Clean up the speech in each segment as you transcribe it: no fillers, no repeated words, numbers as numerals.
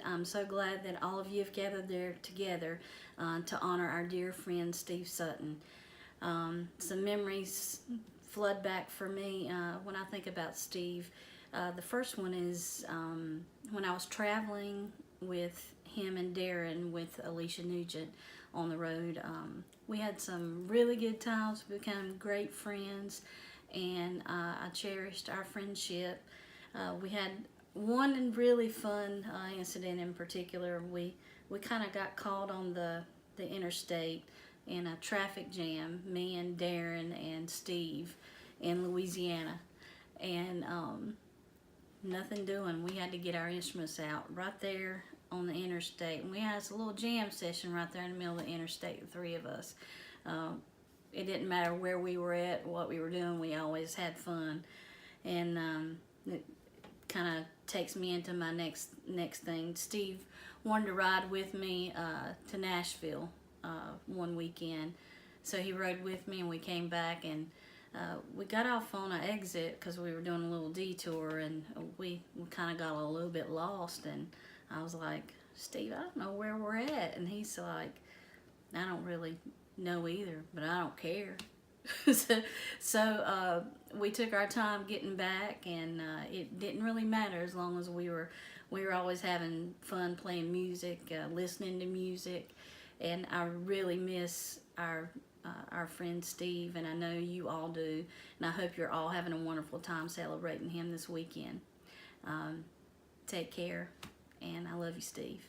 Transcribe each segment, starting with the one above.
I'm so glad that all of you have gathered there together to honor our dear friend Steve Sutton. Some memories flood back for me when I think about Steve. The first one is when I was traveling with him and Darren with Alicia Nugent on the road. We had some really good times. We became great friends, and I cherished our friendship. We had one really fun incident in particular. We kind of got caught on the interstate in a traffic jam, me and Darren and Steve in Louisiana, and nothing doing. We had to get our instruments out right there on the interstate, and we had this little jam session right there in the middle of the interstate, the three of us. It didn't matter where we were at, what we were doing, we always had fun. And it kind of takes me into my next thing. Steve wanted to ride with me to Nashville one weekend, so he rode with me, and we came back, and we got off on an exit because we were doing a little detour, and we kind of got a little bit lost. And I was like, Steve, I don't know where we're at. And he's like, I don't really know either, but I don't care. so we took our time getting back, and it didn't really matter as long as we were always having fun playing music, listening to music. And I really miss our friend Steve, and I know you all do, and I hope you're all having a wonderful time celebrating him this weekend. Take care, and I love you, Steve.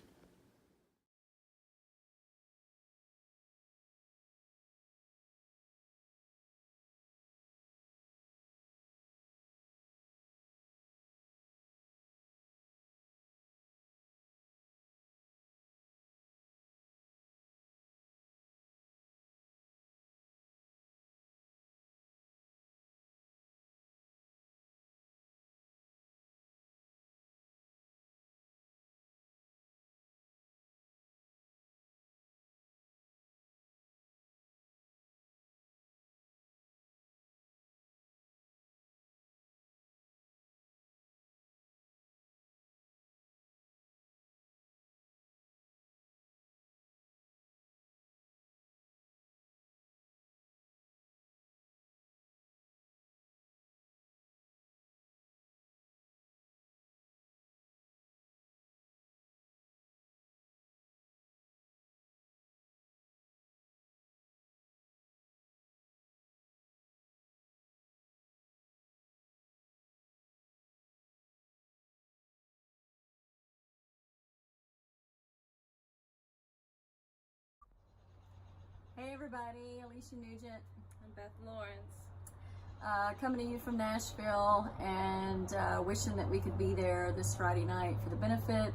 Hey everybody, Alicia Nugent. I'm Beth Lawrence. Coming to you from Nashville, and wishing that we could be there this Friday night for the benefit.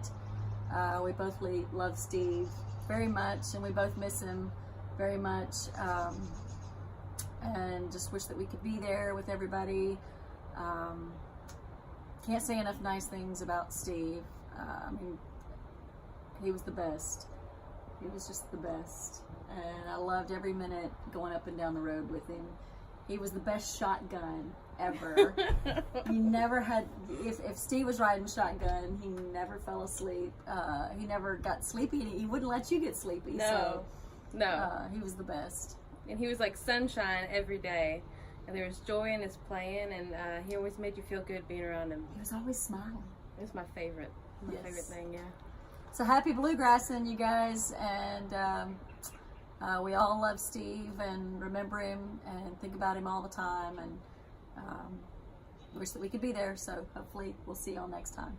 We both love Steve very much, and we both miss him very much, and just wish that we could be there with everybody. Can't say enough nice things about Steve. I mean, he was the best. He was just the best, and I loved every minute going up and down the road with him. He was the best shotgun ever. He never had, if Steve was riding shotgun, he never fell asleep. He never got sleepy, and he wouldn't let you get sleepy. No, he was the best. And he was like sunshine every day, and there was joy in his playing, and he always made you feel good being around him. He was always smiling. It was my favorite. Yes. Favorite thing, yeah. So happy bluegrassing, you guys, and we all love Steve and remember him and think about him all the time, and wish that we could be there. So hopefully we'll see y'all next time.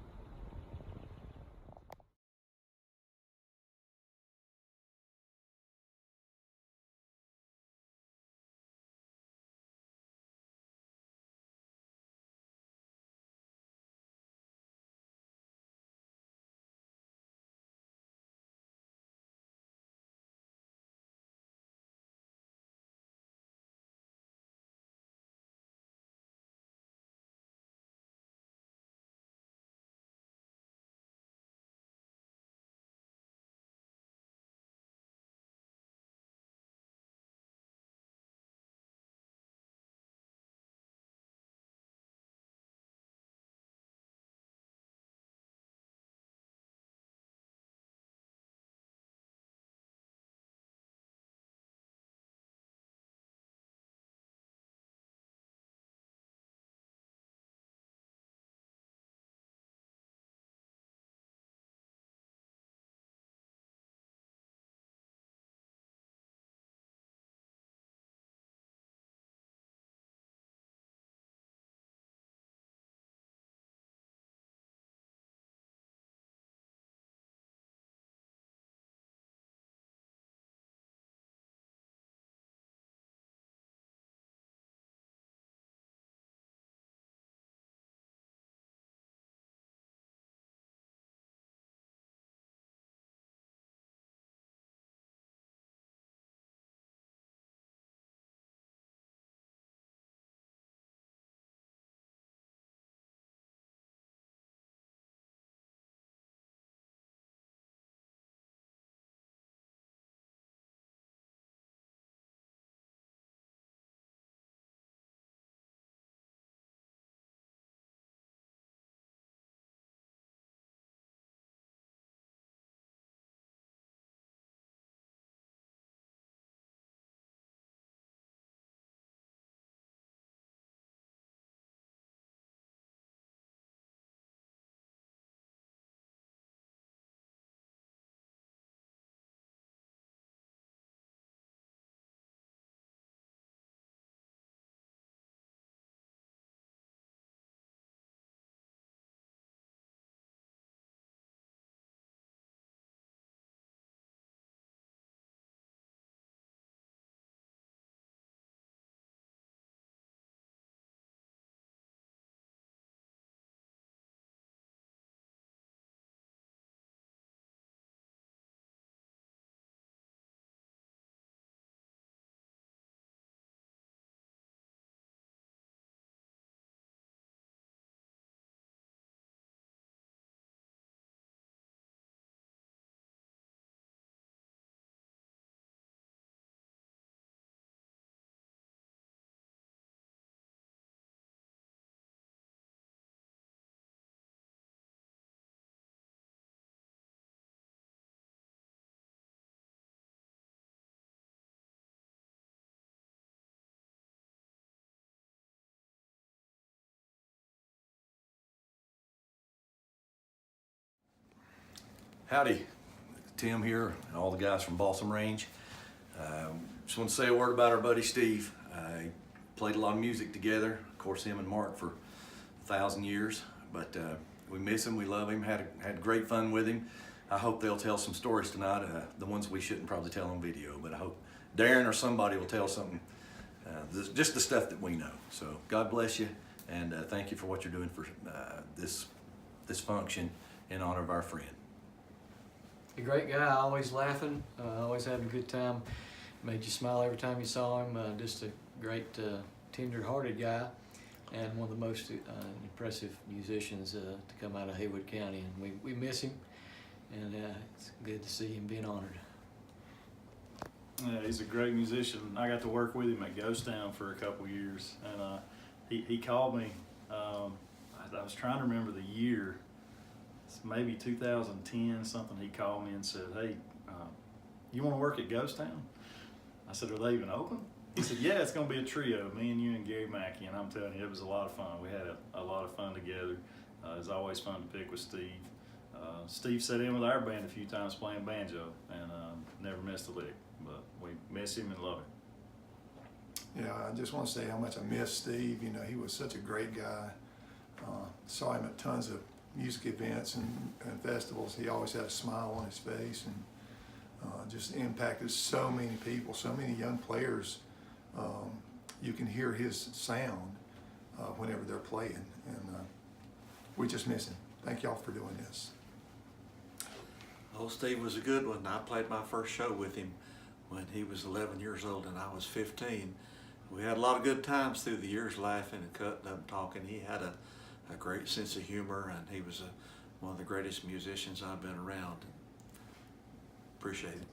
Howdy, Tim here and all the guys from Balsam Range. Just want to say a word about our buddy Steve. Played a lot of music together, of course him and Mark for 1,000 years, but we miss him, we love him, had great fun with him. I hope they'll tell some stories tonight, the ones we shouldn't probably tell on video, but I hope Darren or somebody will tell something, just the stuff that we know. So God bless you, and thank you for what you're doing for this function in honor of our friend. A great guy, always laughing, always having a good time. Made you smile every time you saw him. Just a great, tender-hearted guy, and one of the most impressive musicians to come out of Haywood County. And we miss him, and it's good to see him being honored. Yeah, he's a great musician. I got to work with him at Ghost Town for a couple years, and he called me. I was trying to remember the year. It's maybe 2010 something. He called me and said, "Hey, you want to work at Ghost Town?" I said, "Are they even open?" He said, "Yeah, it's going to be a trio, me and you and Gary Mackey." And I'm telling you, it was a lot of fun. We had a lot of fun together. It was always fun to pick with Steve. Steve sat in with our band a few times playing banjo, and never missed a lick. But we miss him and love him. Yeah, I just want to say how much I miss Steve. You know, he was such a great guy. Saw him at tons of music events and festivals. He always had a smile on his face, and just impacted so many people, so many young players. You can hear his sound whenever they're playing, and we just miss him. Thank y'all for doing this. Oh, Steve was a good one. I played my first show with him when he was 11 years old and I was 15. We had a lot of good times through the years, laughing and cutting up and talking. He had a great sense of humor, and he was one of the greatest musicians I've been around. Appreciate it.